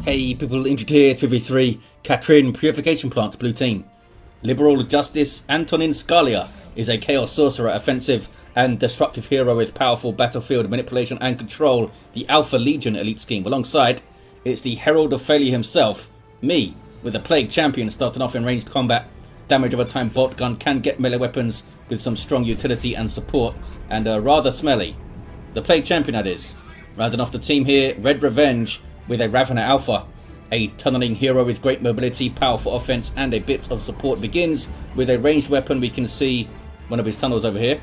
Hey people, Indrid here, 3v3, Catrin Purification Plant, blue team. Liberal Justice Antonin Scalia is a Chaos Sorcerer, offensive and disruptive hero with powerful battlefield manipulation and control, the Alpha Legion elite scheme. Alongside, it's the Herald of Failure himself, me, with a Plague Champion starting off in ranged combat. Damage over time bot gun can get melee weapons with some strong utility and support, and rather smelly. The Plague Champion that is. Rounding off the team here, RedRe Venge with a Ravener Alpha. A tunneling hero with great mobility, powerful offense and a bit of support. Begins with a ranged weapon. We can see one of his tunnels over here.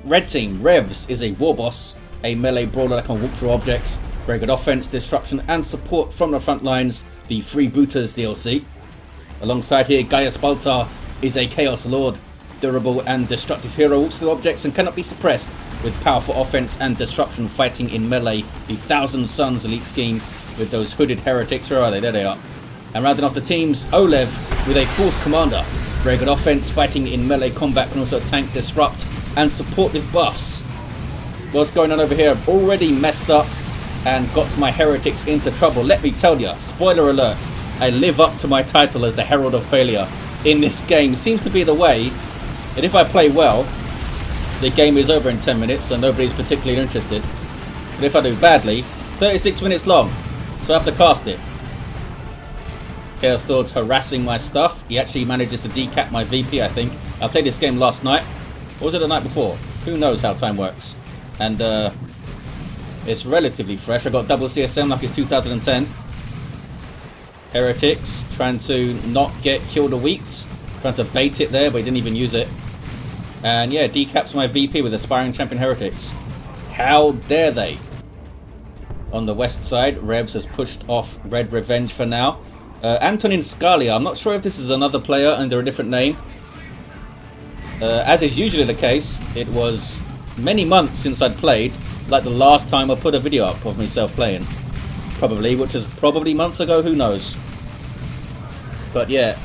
Red team, Revs is a Warboss, a melee brawler that can walk through objects. Very good offense, disruption and support from the front lines. The Freebooters DLC. Alongside here, Gaius Baltar is a Chaos Lord, durable and destructive hero, walks through objects and cannot be suppressed, with powerful offense and disruption, fighting in melee. The Thousand Suns elite scheme with those hooded heretics. Where are they? There they are. And rounding off the teams, oLev with a Force Commander. Very good offense, fighting in melee combat, can also tank, disrupt and support with buffs. What's going on over here? I've already messed up and got my heretics into trouble. Let me tell you, spoiler alert, I live up to my title as the Herald of Failure in this game. Seems to be the way. And if I play well, the game is over in 10 minutes, so nobody's particularly interested. But if I do badly, 36 minutes long, so I have to cast it. Chaos Lord's harassing my stuff. He actually manages to decap my VP, I think. I played this game last night. Or was it the night before? Who knows how time works. And it's relatively fresh. I got double CSM like it's 2010. Heretics trying to not get killed or weaked. Trying to bait it there, but he didn't even use it. And yeah, decaps my VP with Aspiring Champion Heretics. How dare they? On the west side, Revs has pushed off RedRe Venge for now. Antonin Scalia, I'm not sure if this is another player under a different name. As is usually the case, it was many months since I'd played. Like the last time I put a video up of myself playing. Probably, which was probably months ago, who knows. But yeah,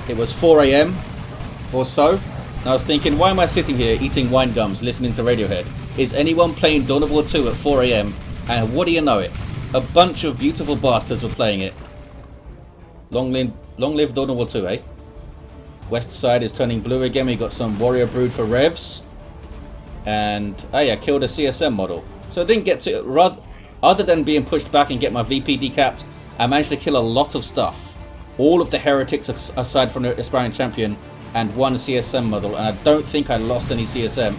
it was 4 AM or so. And I was thinking, why am I sitting here eating wine gums, listening to Radiohead? Is anyone playing Dawn of War 2 at 4 AM? And what do you know it? A bunch of beautiful bastards were playing it. Long live Dawn of War 2, eh? West side is turning blue again. We got some Warrior Brood for Revs. And, oh yeah, killed a CSM model. So I didn't get to, other than being pushed back and get my VP decapped, I managed to kill a lot of stuff. All of the heretics aside from the Aspiring Champion. And one CSM model, and I don't think I lost any CSM.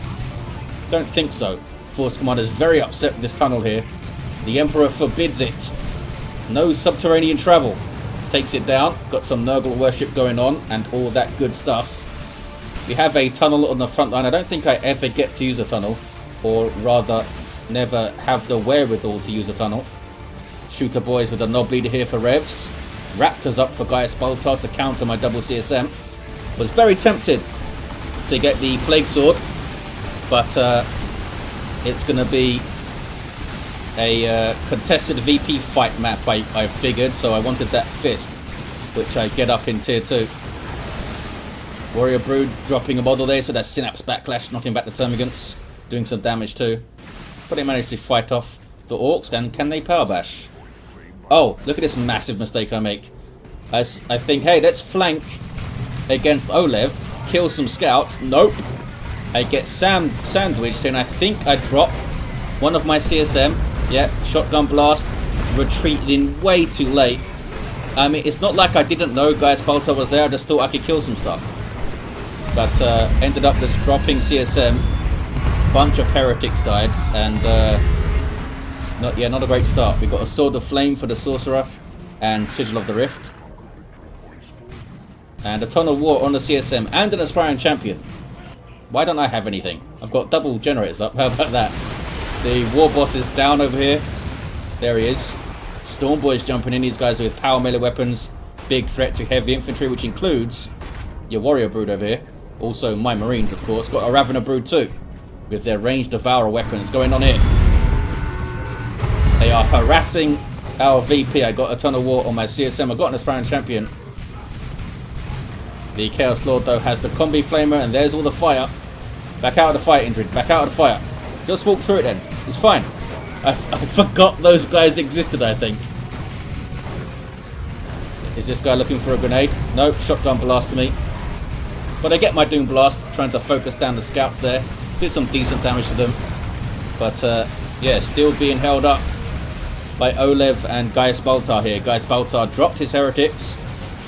Don't think so. Force Commander is very upset with this tunnel here. The Emperor forbids it. No subterranean travel. Takes it down. Got some Nurgle worship going on and all that good stuff. We have a tunnel on the front line. I don't think I ever get to use a tunnel, or rather never have the wherewithal to use a tunnel. Shooter boys with a knob leader here for Revs. Raptors up for Gaius Baltar to counter my double CSM. Was very tempted to get the Plague Sword, but it's going to be a contested VP fight map, I figured, so I wanted that fist, which I get up in tier 2. Warrior Brood dropping a model there, so that Synapse Backlash, knocking back the Termagants, doing some damage too. But they managed to fight off the Orks, and can they power bash? Oh, look at this massive mistake I make. I think, hey, let's flank against oLev, kill some scouts. Nope. I get sandwiched, and I think I drop one of my CSM. Yeah, shotgun blast, retreated in way too late. I mean, it's not like I didn't know Gaius Baltar was there. I just thought I could kill some stuff, but ended up just dropping CSM. Bunch of heretics died, and not a great start. We got a Sword of Flame for the Sorcerer and Sigil of the Rift. And a ton of war on the CSM and an Aspiring Champion. Why don't I have anything? I've got double generators up. How about that? The Warboss is down over here. There he is. Stormboy's jumping in. These guys are with power melee weapons. Big threat to heavy infantry, which includes your Warrior Brood over here. Also my Marines, of course. Got a Ravener Brood too, with their ranged Devourer weapons going on here. They are harassing our VP. I got a ton of war on my CSM. I got an Aspiring Champion. The Chaos Lord, though, has the Combi Flamer, and there's all the fire. Back out of the fight, Indrid. Back out of the fire. Just walk through it then. It's fine. I forgot those guys existed, I think. Is this guy looking for a grenade? Nope, shotgun blast to me. But I get my Doom Blast, trying to focus down the scouts there. Did some decent damage to them. But yeah, still being held up by oLev and Gaius Baltar here. Gaius Baltar dropped his heretics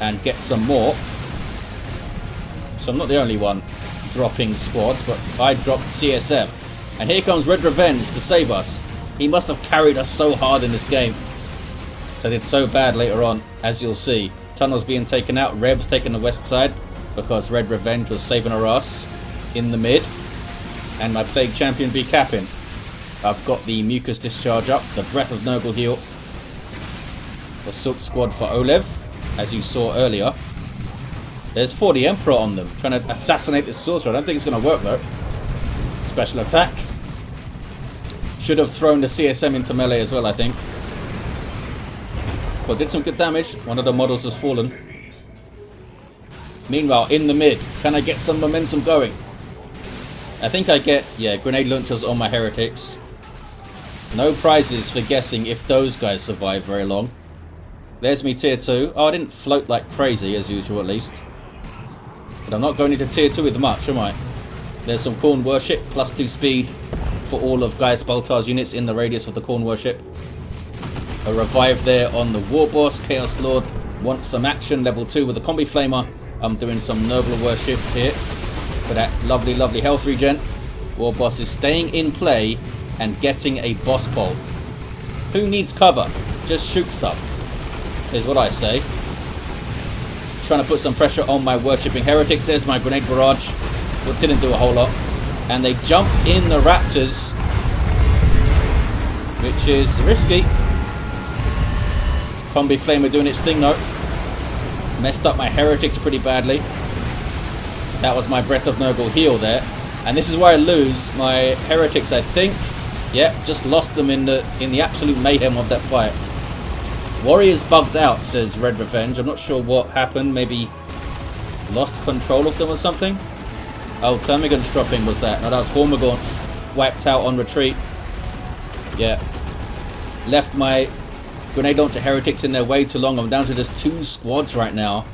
and gets some more. So I'm not the only one dropping squads, but I dropped CSM. And here comes RedRe Venge to save us. He must have carried us so hard in this game. So I did so bad later on, as you'll see. Tunnels being taken out, Revs taking the west side, because RedRe Venge was saving our ass in the mid. And my Plague Champion be capping. I've got the Mucus Discharge up, the Breath of Nurgle heal. The Silk Squad for oLev, as you saw earlier. There's 40 Emperor on them, trying to assassinate this Sorcerer. I don't think it's going to work though. Special attack. Should have thrown the CSM into melee as well, I think. But did some good damage. One of the models has fallen. Meanwhile, in the mid, can I get some momentum going? I think I get, yeah, grenade launchers on my heretics. No prizes for guessing if those guys survive very long. There's me tier 2. Oh, I didn't float like crazy, as usual at least. But I'm not going into tier 2 with much, am I? There's some Corn Worship, +2 speed for all of Gaius Baltar's units in the radius of the Corn Worship. A revive there on the Warboss. Chaos Lord wants some action. Level 2 with a Combi Flamer. I'm doing some Noble Worship here for that lovely, lovely health regen. Warboss is staying in play and getting a boss bolt. Who needs cover? Just shoot stuff, is what I say. Trying to put some pressure on my worshipping heretics. There's my grenade barrage. But didn't do a whole lot. And they jump in the Raptors, which is risky. Combi Flamer doing its thing though. Messed up my heretics pretty badly. That was my Breath of Nurgle heal there. And this is where I lose my heretics, I think. Yep, just lost them in the absolute mayhem of that fight. Warriors bugged out, says RedRe Venge. I'm not sure what happened. Maybe lost control of them or something. Oh, Termagant's dropping was that. No, that was Hormagaunts wiped out on retreat. Yeah. Left my grenade launcher heretics in there way too long. I'm down to just 2 squads right now.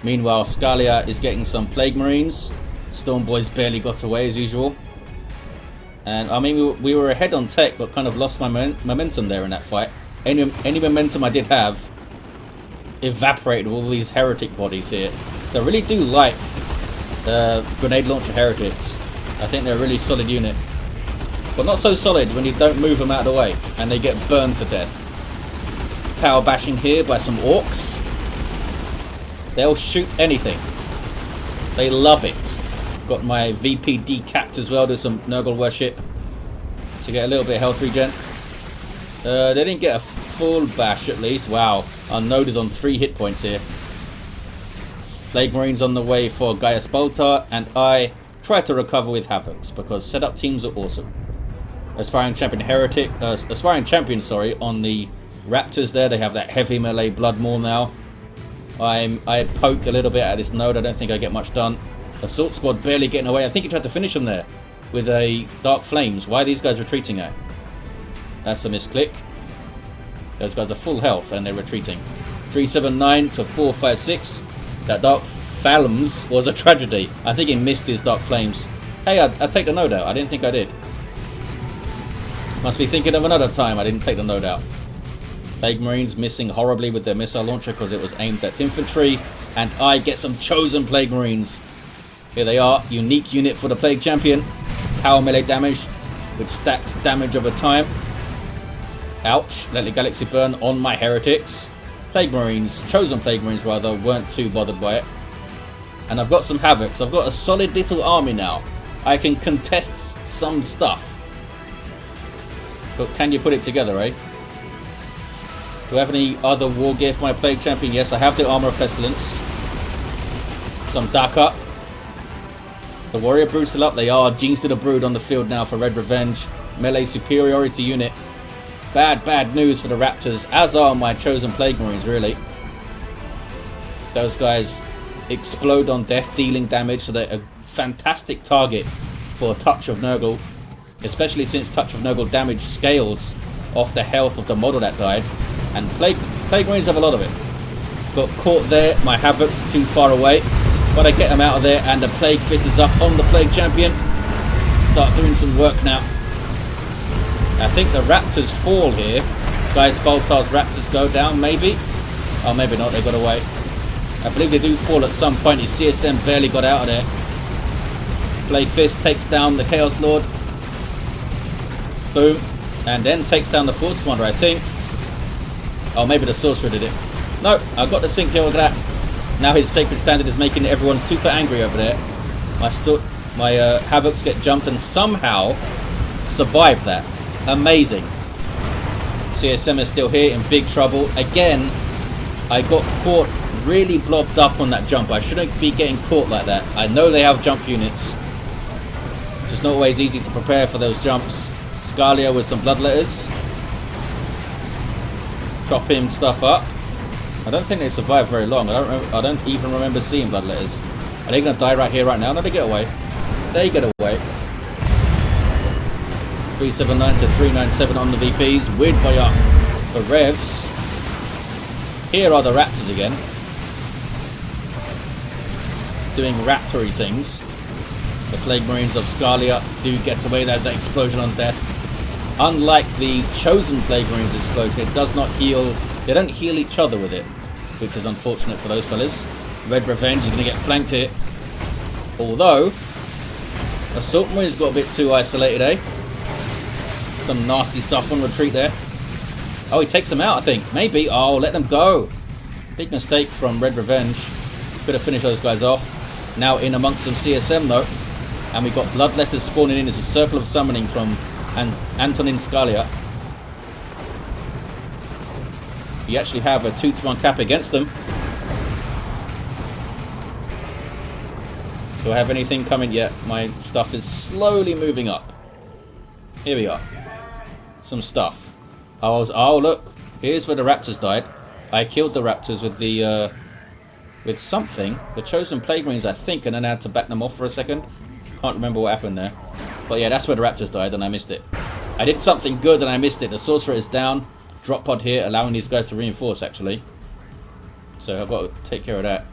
Meanwhile, Scalia is getting some Plague Marines. Storm Boys barely got away as usual. And I mean, we were ahead on tech, but kind of lost my momentum there in that fight. Any momentum I did have evaporated with all these heretic bodies here. So I really do like grenade launcher heretics. I think they're a really solid unit. But not so solid when you don't move them out of the way and they get burned to death. Power bashing here by some Orks. They'll shoot anything. They love it. Got my VP decapped as well. Do some Nurgle worship to get a little bit of health regen. They didn't get a full bash at least. Wow. Our node is on 3 hit points here. Plague Marines on the way for Gaius Baltar, and I try to recover with Havocs because setup teams are awesome. Aspiring Champion on the Raptors there. They have that heavy melee blood maul now. I poke a little bit at this node. I don't think I get much done. Assault Squad barely getting away. I think he tried to finish him there with a Dark Flames. Why are these guys retreating at? That's a misclick. Those guys are full health and they're retreating. 379 to 456. That Dark Flames was a tragedy. I think he missed his Dark Flames. Hey, I take the node out. I didn't think I did. Must be thinking of another time I didn't take the node out. Plague Marines missing horribly with their missile launcher because it was aimed at infantry. And I get some chosen Plague Marines. Here they are. Unique unit for the Plague Champion. Power melee damage, which stacks damage over time. Ouch. Let the Galaxy burn on my heretics. Plague Marines, chosen Plague Marines rather, weren't too bothered by it. And I've got some Havocs. I've got a solid little army now. I can contest some stuff. But can you put it together, eh? Do I have any other war gear for my Plague Champion? Yes, I have the Armor of Pestilence. Some Daka. The Warrior Brood still up. They are Genes to the Brood on the field now for RedRe Venge. Melee superiority unit. Bad news for the Raptors, as are my chosen Plague Marines, really. Those guys explode on death, dealing damage, so they're a fantastic target for Touch of Nurgle. Especially since Touch of Nurgle damage scales off the health of the model that died. And Plague Marines have a lot of it. Got caught there. My Havoc's too far away. But I get him out of there, and the Plague Fist is up on the Plague Champion. Start doing some work now. I think the Raptors fall here. Gaius Baltar's Raptors go down, maybe? Oh, maybe not. They got away. I believe they do fall at some point. His CSM barely got out of there. Plague Fist takes down the Chaos Lord. Boom. And then takes down the Force Commander, I think. Oh, maybe the Sorcerer did it. No, I got the sync kill with that. Now his Sacred Standard is making everyone super angry over there. My Havocs get jumped and somehow survive that. Amazing. CSM is still here in big trouble. Again, I got caught really blobbed up on that jump. I shouldn't be getting caught like that. I know they have jump units. It's just not always easy to prepare for those jumps. Scalia with some bloodletters. Chopping stuff up. I don't think they survived very long. I don't even remember seeing bloodletters. Are they going to die right here, right now? No, they get away. They get away. 379 to 397 on the VPs. Weird boy up for Revs. Here are the Raptors again. Doing raptory things. The Plague Marines of Scalia do get away. There's that explosion on death. Unlike the Chosen Plague Marines explosion, it does not heal. They don't heal each other with it, which is unfortunate for those fellas. RedRe Venge is going to get flanked here. Although, Assault Marine's got a bit too isolated, eh? Some nasty stuff on retreat there. Oh, he takes them out, I think. Maybe. Oh, let them go. Big mistake from RedRe Venge. Could have finished those guys off. Now in amongst some CSM, though. And we've got Bloodletters spawning in. It's a circle of summoning from Antonin Scalia. You actually have a 2-to-1 cap against them. Do I have anything coming yet? My stuff is slowly moving up. Here we are. Some stuff. Oh, look. Here's where the Raptors died. I killed the Raptors with the with something. The Chosen Plague Marines, I think, and then I had to back them off for a second. Can't remember what happened there. But yeah, that's where the Raptors died, and I missed it. I did something good, and I missed it. The Sorcerer is down. Drop pod here, allowing these guys to reinforce, actually. So I've got to take care of that.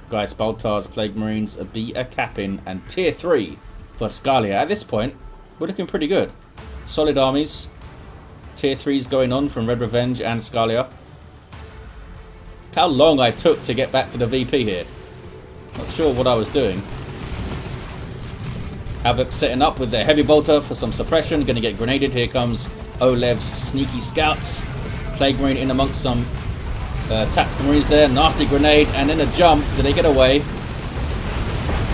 Gaius Baltar's Plague Marines be a capping, and tier 3 for Scalia. At this point, we're looking pretty good. Solid armies. Tier 3's going on from RedRe Venge and Scalia. How long I took to get back to the VP here. Not sure what I was doing. Havoc setting up with their Heavy Bolter for some suppression. Going to get grenaded. Here comes oLev's Sneaky Scouts. Plague Marine in amongst some Tactical Marines there. Nasty grenade. And then a jump. Did they get away?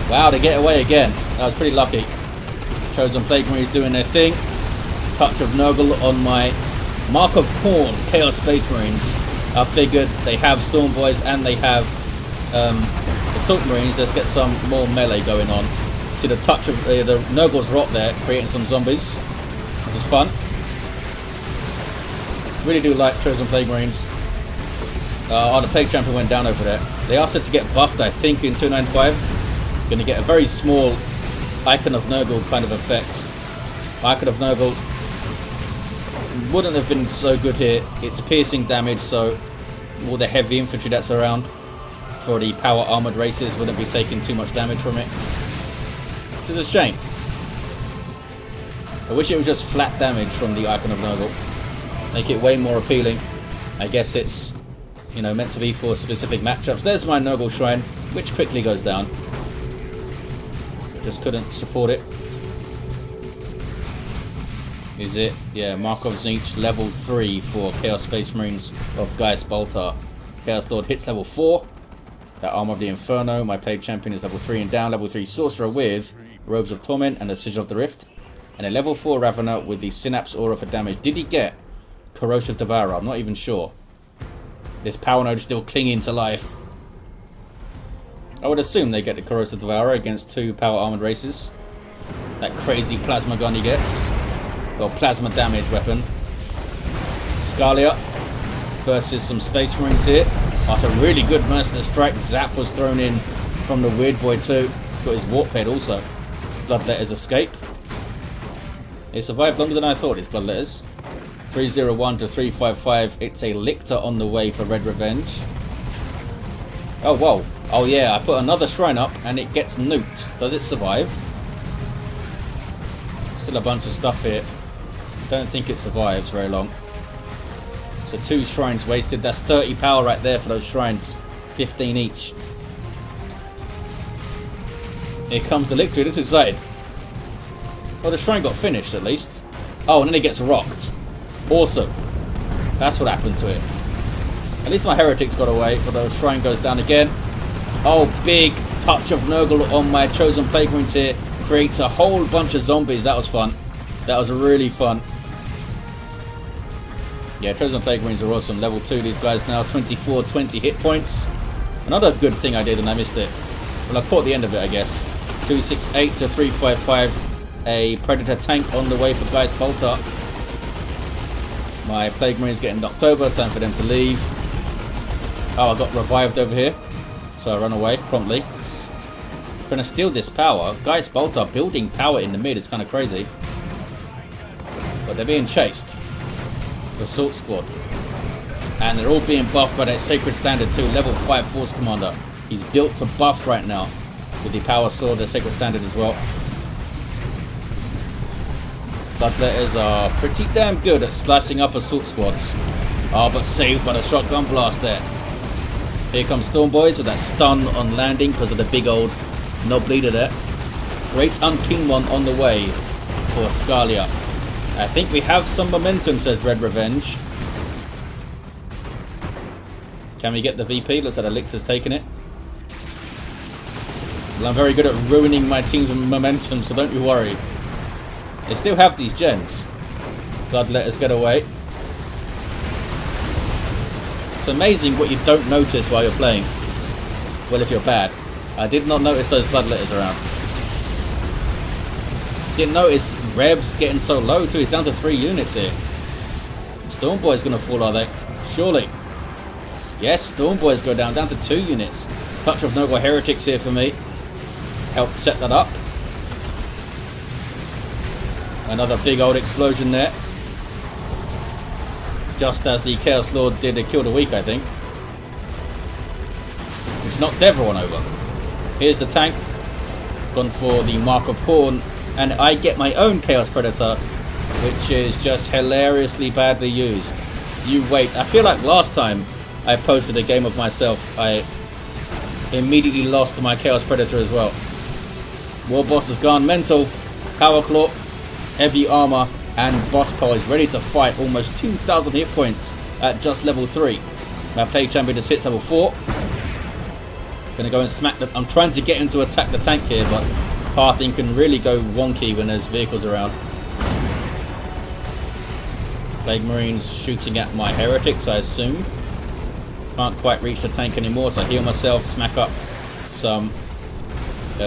Wow, they get away again. That was pretty lucky. Chosen Plague Marines doing their thing. Touch of Nurgle on my Mark of Khorne Chaos Space Marines. I figured they have Storm Boys and they have Assault Marines. Let's get some more melee going on. See the touch of the Nurgle's rot there, creating some zombies, which is fun. Really do like Chosen Plague Marines. Oh, the Plague Champion went down over there. They are said to get buffed, I think, in 295. Going to get a very small Icon of Nurgle kind of effect. Icon of Nurgle wouldn't have been so good here. It's piercing damage, so all the heavy infantry that's around for the power armored races wouldn't be taking too much damage from it. Which is a shame. I wish it was just flat damage from the Icon of Nurgle. Make it way more appealing. I guess it's, you know, meant to be for specific matchups. There's my Nurgle Shrine, which quickly goes down. Just couldn't support it. Is it? Yeah, Markov Zinch level 3 for Chaos Space Marines of Gaius Baltar. Chaos Lord hits level 4. That Armor of the Inferno. My Plague Champion is level 3 and down. Level 3 Sorcerer with Robes of Torment and the Sigil of the Rift. And a level 4 Ravener with the Synapse Aura for damage. Did he get Corrosive Devourer? I'm not even sure. This power node is still clinging to life. I would assume they get the Corrosive Devourer against 2 power armored races. That crazy plasma gun he gets. Well, plasma damage weapon. Scalia versus some Space Marines here. That's a really good Merciless Strike. Zap was thrown in from the Weird Boy too. He's got his Warp Head also. Bloodletters escape. They survived longer than I thought, his Bloodletters. 301 to 355. It's a Lictor on the way for RedRe Venge. Oh, whoa. Oh, yeah, I put another shrine up and it gets nuked. Does it survive? Still a bunch of stuff here. Don't think it survives very long. So 2 shrines wasted. That's 30 power right there for those shrines. 15 each. Here comes the Lictor. He looks excited. Oh, the shrine got finished at least. Oh, and then it gets rocked. Awesome. That's what happened to it. At least my heretics got away, but the shrine goes down again. Oh, big touch of Nurgle on my chosen Plague Marines here. Creates a whole bunch of zombies. That was fun. That was really fun. Yeah, chosen Plague Marines are awesome. Level 2, these guys now. 24, 20 hit points. Another good thing I did and I missed it. Well, I caught the end of it, I guess. 268 to 355. A Predator tank on the way for Gaius Baltar. My Plague Marines getting knocked over. Time for them to leave. Oh, I got revived over here. So I run away promptly. Trying to steal this power. Gaius Baltar building power in the mid is kind of crazy. But they're being chased. The Assault Squad. And they're all being buffed by that Sacred Standard too. Level 5 Force Commander. He's built to buff right now. With the Power Sword, the Sacred Standard as well. Bloodletters are pretty damn good at slicing up Assault Squads. Oh, but saved by the shotgun blast there. Here comes Storm Boys with that stun on landing because of the big old knob leader there. Great Unclean One on the way for Scalia. I think we have some momentum, says RedRe Venge. Can we get the VP? Looks like Elixir's taking it. Well, I'm very good at ruining my team's momentum, so don't you worry. They still have these gens. Bloodletters get away. It's amazing what you don't notice while you're playing. Well, if you're bad. I did not notice those Bloodletters around. Didn't notice Revs getting so low too. He's down to 3 units here. Stormboy's gonna fall, are they? Surely. Yes, Stormboys go down to 2 units. Touch of Noble Heretics here for me. Helped set that up. Another big old explosion there. Just as the Chaos Lord did a kill the week, I think. Which knocked everyone over. Here's the tank. Gone for the Mark of Horn. And I get my own Chaos Predator, which is just hilariously badly used. You wait. I feel like last time I posted a game of myself, I immediately lost my Chaos Predator as well. Warboss has gone mental. Power Claw, heavy armor, and Boss Power is ready to fight. Almost 2,000 hit points at just level 3. My play champion just hits level 4. Gonna go and smack the... I'm trying to get him to attack the tank here, but pathing can really go wonky when there's vehicles around. Plague Marines shooting at my heretics, I assume. Can't quite reach the tank anymore, so I heal myself, smack up some...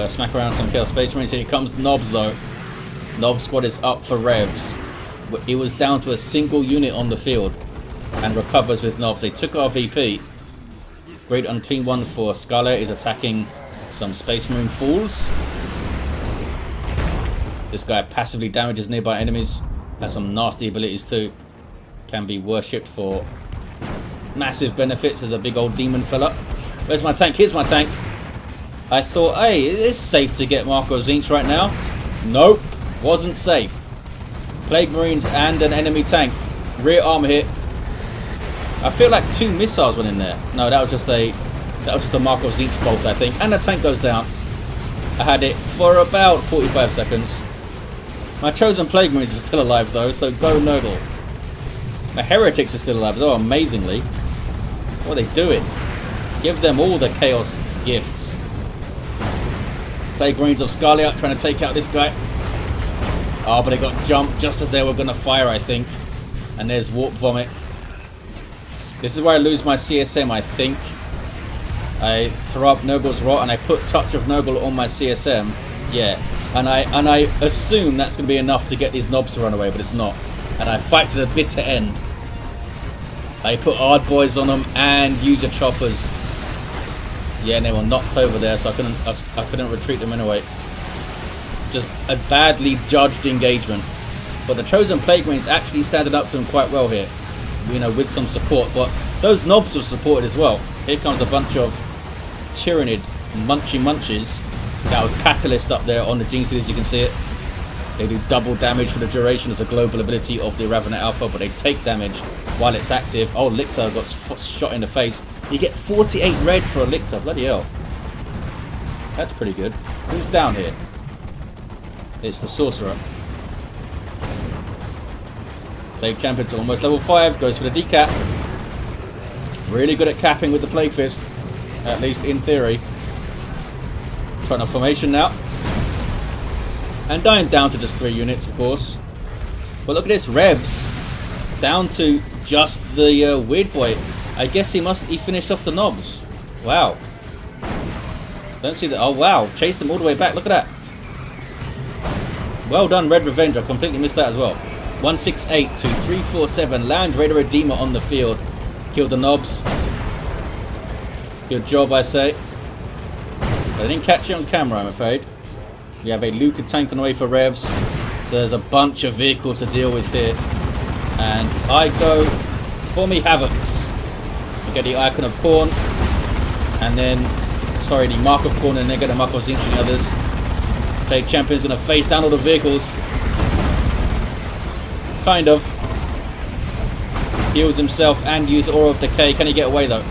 smack around some Chaos Space Marines. Here comes Knobs though. Knob Squad is up for Revs. It was down to a single unit on the field and recovers with Knobs. They took our VP. Great Unclean One for Scalia is attacking some Space Marine fools. This guy passively damages nearby enemies. Has some nasty abilities too. Can be worshipped for massive benefits as a big old demon fella. Where's my tank? Here's my tank. I thought, hey, it is safe to get Marco Zinch right now. Nope. Wasn't safe. Plague Marines and an enemy tank. Rear armor hit. I feel like 2 missiles went in there. No, that was just a Marco Zinch bolt, I think. And the tank goes down. I had it for about 45 seconds. My chosen Plague Marines are still alive though, so go Nurgle. My heretics are still alive as well, amazingly. What are they doing? Give them all the chaos gifts. Plague Marines of Scalia trying to take out this guy. Oh, but they got jumped just as they were going to fire, I think. And there's Warp Vomit. This is where I lose my CSM, I think. I throw up Nurgle's Rot and I put Touch of Nurgle on my CSM. Yeah. And I assume that's going to be enough to get these knobs to run away, but it's not. And I fight to the bitter end. I put Hard Boys on them and use your choppers. Yeah, and they were knocked over there, so I couldn't retreat them anyway. Just a badly judged engagement. But the chosen Plague Marines actually standing up to them quite well here. You know, with some support. But those knobs were supported as well. Here comes a bunch of Tyranid munches. That was Catalyst up there on the Gene Seed, as you can see it. They do double damage for the duration as a global ability of the Ravener Alpha, but they take damage while it's active. Oh, Lictor got shot in the face. You get 48 red for a Lictor. Bloody hell. That's pretty good. Who's down here? It's the Sorcerer. Plague Champion's almost level 5. Goes for the decap. Really good at capping with the Plague Fist. At least in theory. Trying a formation now. And dying down to just 3 units, of course. But look at this. Revs. Down to just the Weird Boy. I guess he finished off the knobs. Wow. Don't see that. Oh, wow. Chased him all the way back. Look at that. Well done, RedRe Venge. I completely missed that as well. 168 to 347. Land Raider Redeemer on the field. Killed the knobs. Good job, I say. But I didn't catch it on camera, I'm afraid. We have a looted tank on the way for Revs. So there's a bunch of vehicles to deal with here. And I go for me Havocs. We get the Icon of Corn. And then, sorry, the Mark of Corn, and then get the Mark of Zinch and the others. Plague Champion's going to face down all the vehicles. Kind of. Heals himself and use Aura of Decay. Can he get away though?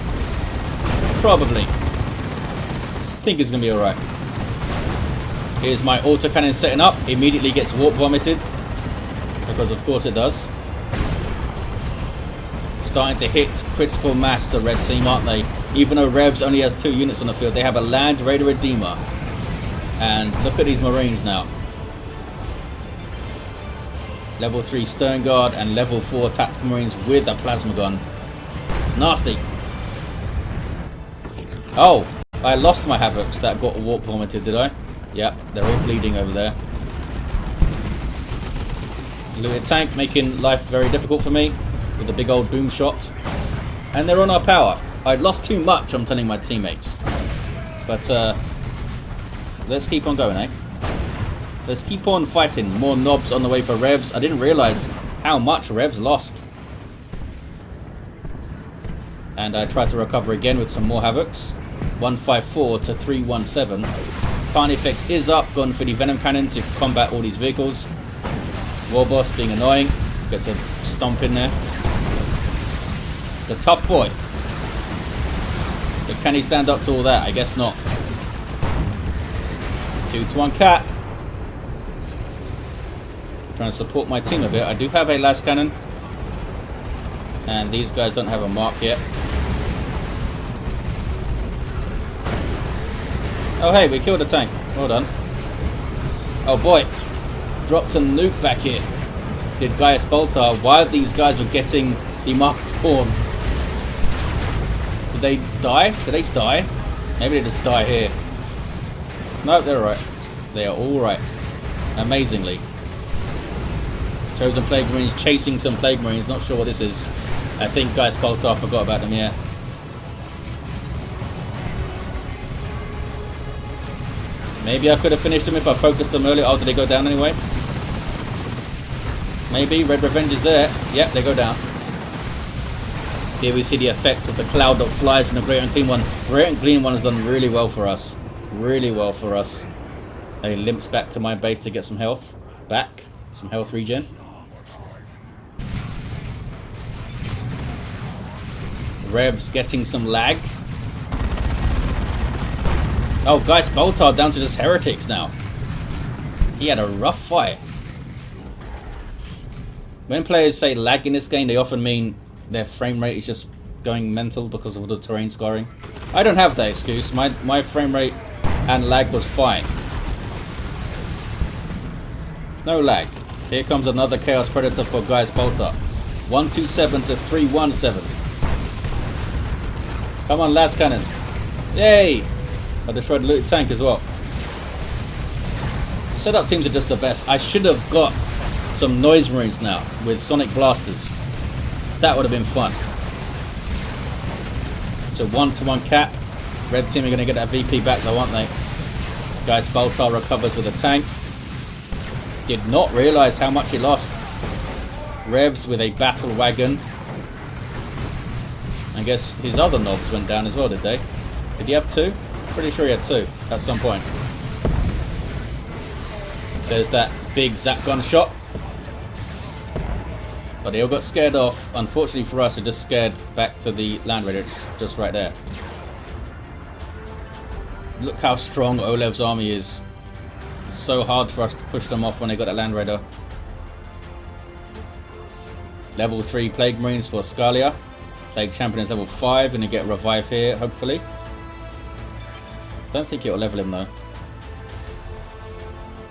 Probably. I think he's going to be alright. Here's my autocannon setting up. Immediately gets warp vomited. Because of course it does. Starting to hit critical mass, the red team, aren't they? Even though Revs only has 2 units on the field, they have a Land Raider Redeemer. And look at these Marines now. Level 3 Stern Guard and level 4 Tactical Marines with a Plasma Gun. Nasty. Oh, I lost my Havocs that got warp vomited, did I? Yep, they're all bleeding over there. Looted tank making life very difficult for me with a big old boom shot. And they're on our power. I'd lost too much, I'm telling my teammates. But let's keep on going, eh? Let's keep on fighting. More knobs on the way for Revs. I didn't realise how much Revs lost. And I tried to recover again with some more Havocs. 154 to 317. Carnifex is up, gone for the Venom Cannon to combat all these vehicles. Warboss being annoying. Gets a stomp in there. The tough boy. But can he stand up to all that? I guess not. 2 to 1 cap. Trying to support my team a bit. I do have a las cannon. And these guys don't have a mark yet. Oh hey, we killed a tank. Well done. Oh boy. Dropped a nuke back here. Did Gaius Baltar while these guys were getting the Mark of Corn. Did they die? Did they die? Maybe they just die here. No, they're alright. They are alright. Amazingly. Chosen Plague Marines chasing some Plague Marines. Not sure what this is. I think Gaius Baltar forgot about them, yeah. Maybe I could have finished them if I focused them earlier. Oh, did they go down anyway? Maybe. RedRe Venge is there. Yep, they go down. Here we see the effects of the cloud that flies from the Great and Clean One. Great and Clean One has done really well for us. Really well for us. He limps back to my base to get some health back. Some health regen. Revs getting some lag. Oh, Gaius Baltar down to just heretics now. He had a rough fight. When players say lag in this game, they often mean their frame rate is just going mental because of the terrain scarring. I don't have that excuse. My frame rate and lag was fine. No lag. Here comes another Chaos Predator for Gaius Baltar. 127 to 317. Come on, las cannon. Yay! I destroyed the looted tank as well. Setup teams are just the best. I should have got some Noise Marines now with Sonic Blasters. That would have been fun. So 1-to-1 cap. Red team are going to get that VP back though, aren't they? Gaius Baltar recovers with a tank. Did not realise how much he lost. Revs with a battle wagon. I guess his other knobs went down as well, did they? Did he have 2? Pretty sure he had 2 at some point. There's that big zap gun shot. But they all got scared off. Unfortunately for us, it just scared back to the Land Raider just right there. Look how strong oLev's army is. So hard for us to push them off when they got that Land Raider. Level 3 Plague Marines for Scalia. Plague Champion is level 5, and you get a revive here, hopefully. Don't think it'll level him though.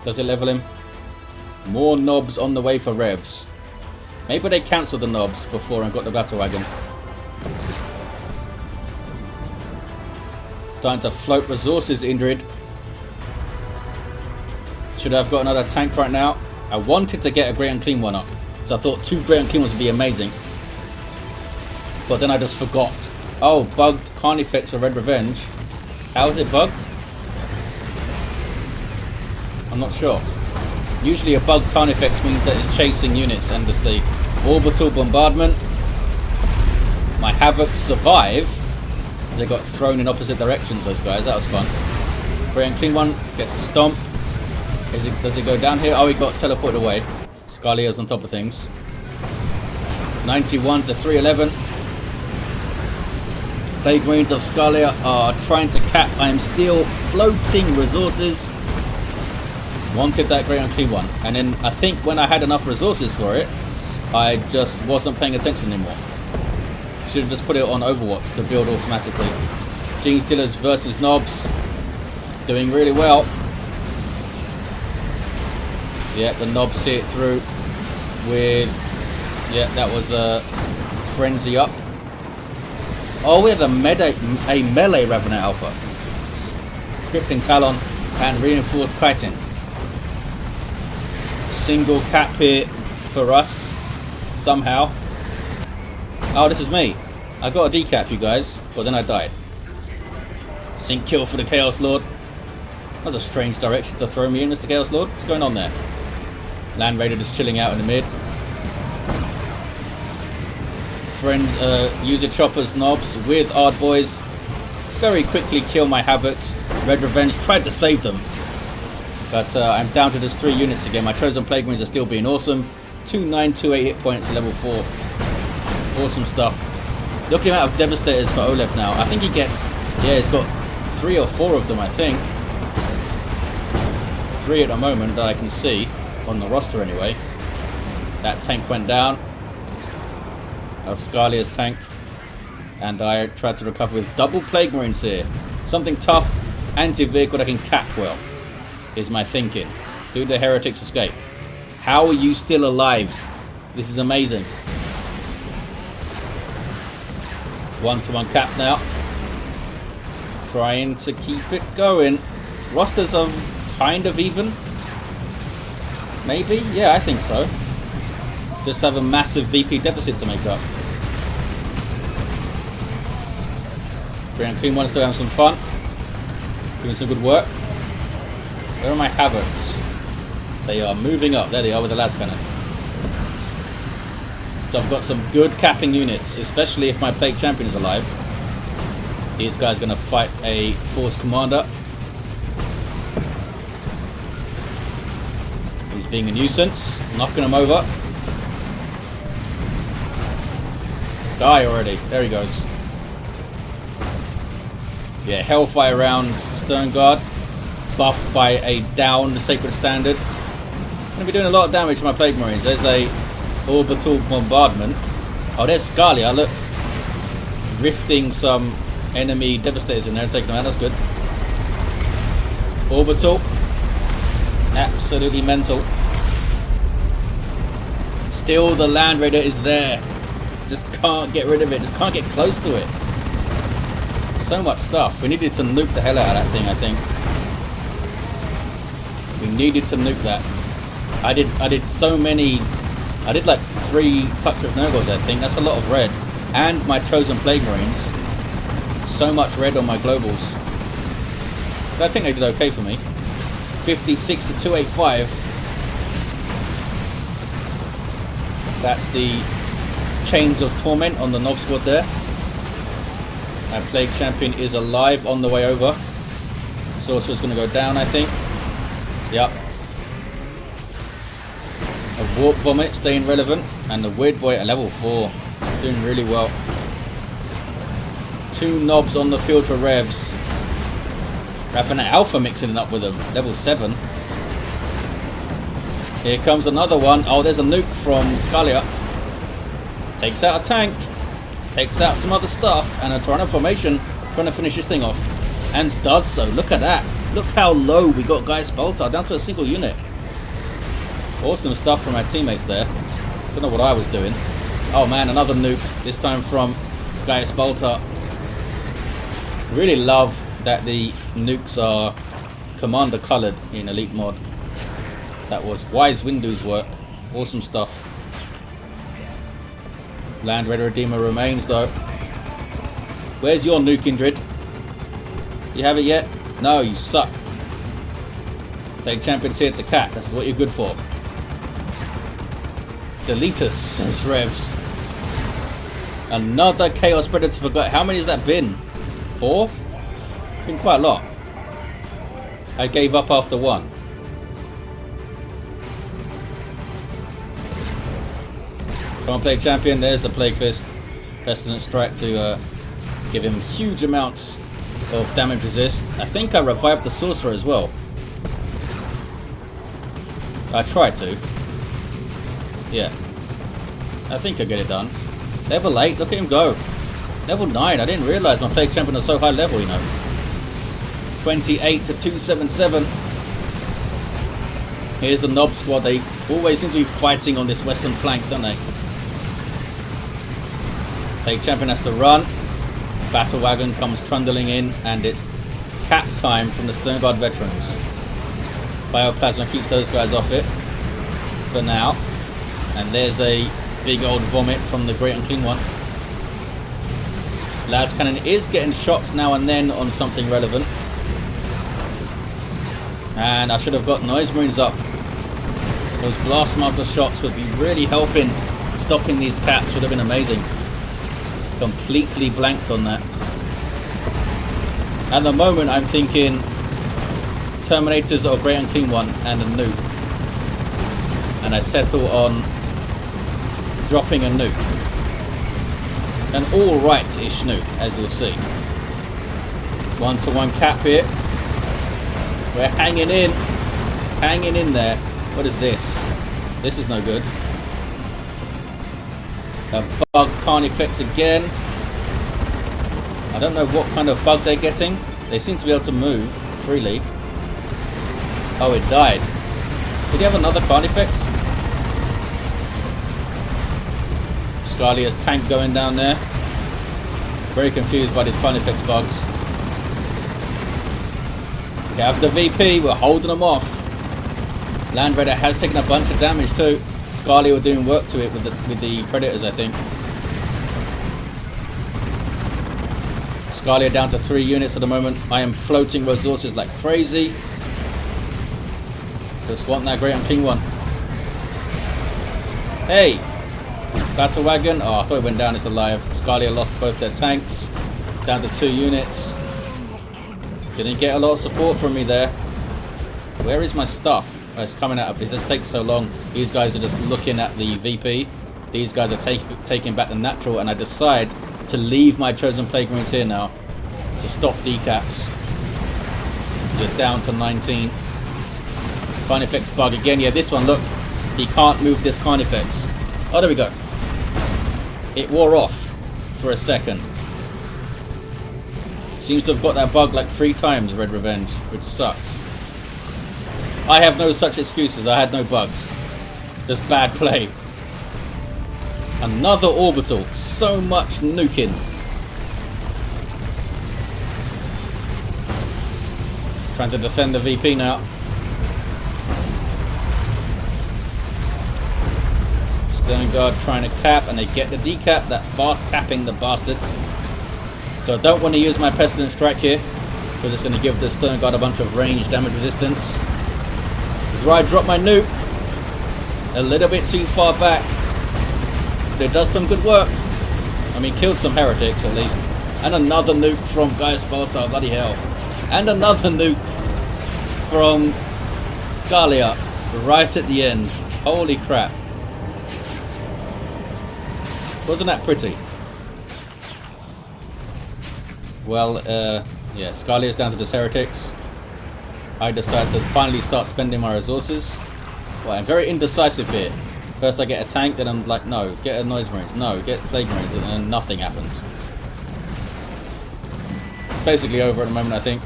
Does it level him? More knobs on the way for Revs. Maybe they cancelled the knobs before and got the battle wagon. Time to float resources, Indrid. Should have got another tank right now. I wanted to get a Great Unclean one up, so I thought 2 Great Unclean ones would be amazing. But then I just forgot. Oh, bugged Carnifex for RedRe Venge. How is it bugged? I'm not sure. Usually a bugged Carnifex means that it's chasing units endlessly. Orbital bombardment. My Havocs survive. They got thrown in opposite directions, those guys. That was fun. Great Unclean one gets a stomp. Does it go down here? Oh, he got teleported away. Scalia's on top of things. 91 to 311. Plague Marines of Scalia are trying to cap. I am still floating resources. Wanted that Great Unclean one. And then I think when I had enough resources for it, I just wasn't paying attention anymore. Should have just put it on Overwatch to build automatically. Gene Stealers versus Knobs. Doing really well. Yeah, the Knobs see it through with... Yeah, that was a Frenzy up. Oh, we had a melee Revenant Alpha. Crippling Talon and Reinforced Chitin. Single cap here for us. Somehow. Oh, this is me. I got a decap, you guys, but then I died. Sync kill for the Chaos Lord. That's a strange direction to throw me in, Mr. Chaos Lord. What's going on there? Land Raider just chilling out in the mid. Friends, user choppers, Knobs with Ard Boys. Very quickly kill my Havocs. RedRe Venge tried to save them. But I'm down to just 3 units again. My Chosen Plague Marines are still being awesome. 2928 hit points at level 4. Awesome stuff. Look at the amount of Devastators for oLev now. I think he gets... Yeah, he's got 3 or 4 of them, I think. 3 at the moment that I can see. On the roster, anyway. That tank went down. That was Scalia's tank. And I tried to recover with double Plague Marines here. Something tough, anti-vehicle that can cap well. Is my thinking. Do the heretics escape? How are you still alive? This is amazing. 1-to-1 cap now. Trying to keep it going. Rosters are kind of even. Maybe? Yeah, I think so. Just have a massive VP deficit to make up. Grand Clean one still having some fun. Doing some good work. Where are my Havocs? They are moving up. There they are with the las cannon. So I've got some good capping units, especially if my Plague Champion is alive. These guys are going to fight a Force Commander. He's being a nuisance. Knocking him over. Die already. There he goes. Yeah, Hellfire rounds. Stern Guard. Buffed by a down the Sacred Standard. I'm going to be doing a lot of damage to my Plague Marines. There's a orbital bombardment. Oh, there's Scalia. Look. Rifting some enemy Devastators in there and taking them out. That's good. Orbital. Absolutely mental. Still the Land Raider is there. Just can't get rid of it. Just can't get close to it. So much stuff. We needed to nuke the hell out of that thing, I think. We needed to nuke that. I did so many. I did like 3 Touch of Nurgles, I think. That's a lot of red. And my Chosen Plague Marines. So much red on my globals. But I think they did okay for me. 56 to 285. That's the Chains of Torment on the Knob Squad there. My Plague Champion is alive on the way over. Sorcerer's going to go down, I think. Yep. A Warp Vomit staying relevant. And the Weird Boy at level 4. Doing really well. 2 knobs on the field for Revs. Raffin Alpha mixing it up with a level 7. Here comes another one. Oh, there's a nuke from Scalia. Takes out a tank. Takes out some other stuff. And a Tyranids formation trying to finish this thing off. And does so. Look at that. Look how low we got Gaius Baltar. Down to a single unit. Awesome stuff from our teammates there. Don't know what I was doing. Oh man, another nuke. This time from Gaius Baltar. Really love that the nukes are commander colored in Elite mod. That was wise Windows work. Awesome stuff. Land Red Redeemer remains though. Where's your nuke, Indrid? You have it yet? No, you suck. Take champions here to cat. That's what you're good for. Delete us, says Revs. Another Chaos Predator forgot. How many has that been? 4? Been quite a lot. I gave up after 1. Come on, Plague Champion. There's the Plague Fist. Pestilent Strike to give him huge amounts of damage resist. I think I revived the Sorcerer as well. I tried to. Yeah. I think I get it done. Level 8. Look at him go. Level 9. I didn't realise my Plague Champion was so high level, you know. 28 to 277. Here's the Knob Squad. They always seem to be fighting on this western flank, don't they? Plague Champion has to run. Battle Wagon comes trundling in, and it's cap time from the Stone Guard veterans. Bioplasma keeps those guys off it for now. And there's a big old vomit from the Great Unclean One. Las Cannon is getting shots now and then on something relevant. And I should have got Noise Marines up. Those Blast Master shots would be really helping. Stopping these caps would have been amazing. Completely blanked on that. At the moment I'm thinking Terminators or Great Unclean One and a nuke. And I settle on dropping a nuke. An alright-ish nuke, as you'll see. 1-to-1 cap here. We're hanging in. Hanging in there. What is this? This is no good. A bugged Carnifex again. I don't know what kind of bug they're getting. They seem to be able to move freely. Oh, it died. Did he have another Carnifex? Scalia's tank going down there. Very confused by these Carnifex bugs. We have the VP. We're holding them off. Land Raider has taken a bunch of damage too. Scalia were doing work to it with the Predators, I think. Scalia down to 3 units at the moment. I am floating resources like crazy. Just want that Great Unclean One. Hey! Battle Wagon. Oh, I thought it went down. It's alive. Scalia lost both their tanks. Down to 2 units. Didn't get a lot of support from me there. Where is my stuff? Oh, it's coming out. It just takes so long. These guys are just looking at the VP. These guys are taking back the natural, and I decide to leave my Chosen Plague Marines here now to stop decaps. You're down to 19. Carnifex bug again. Yeah, this one, look. He can't move this Carnifex. Oh, there we go. It wore off for a second. Seems to have got that bug like 3 times, RedRe Venge, which sucks. I have no such excuses. I had no bugs. Just bad play. Another orbital. So much nuking. Trying to defend the VP now. Stone Guard trying to cap, and they get the decap. That fast capping the bastards. So I don't want to use my Pestilent Strike here, because it's going to give the Stone Guard a bunch of range damage resistance. This is where I drop my nuke. A little bit too far back. But it does some good work. I mean, killed some heretics at least. And another nuke from Gaius Baltar, bloody hell. And another nuke. from Scalia right at the end. Holy crap. Wasn't that pretty? Well, yeah, Scalia's down to just heretics. I decide to finally start spending my resources. Well, I'm very indecisive here. First I get a tank, then I'm like, no, get a Noise Marines, no, get Plague Marines, and then nothing happens. Basically over at the moment, I think.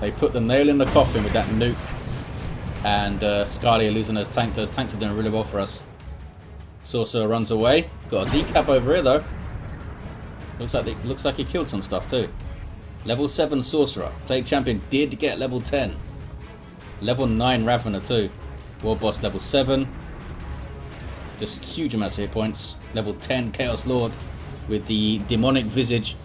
They put the nail in the coffin with that nuke. And Scalia losing those tanks. Those tanks are doing really well for us. Sorcerer runs away. Got a decap over here though. Looks like he killed some stuff too. Level 7 Sorcerer. Plague Champion did get level 10. Level 9 Ravener too. Warboss level 7. Just huge amounts of hit points. Level 10 Chaos Lord with the Demonic Visage.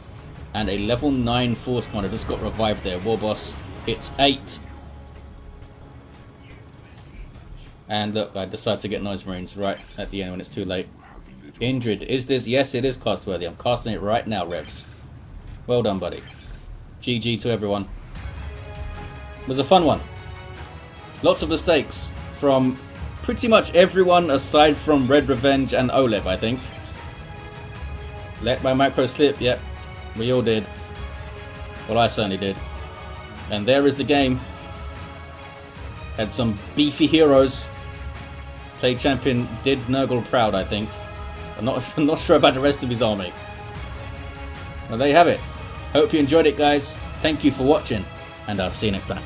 And a level 9 Force Commander just got revived there. Warboss hits 8. And look, I decide to get Noise Marines right at the end when it's too late. Indrid, is this? Yes, it is cast worthy. I'm casting it right now, Revs. Well done, buddy. GG to everyone. It was a fun one. Lots of mistakes from pretty much everyone aside from RedRe Venge and oLev, I think. Let my macro slip, yep. We all did. Well, I certainly did. And there is the game. Had some beefy heroes. Plague Champion did Nurgle proud, I think. I'm not sure about the rest of his army. Well, there you have it. Hope you enjoyed it, guys. Thank you for watching, and I'll see you next time.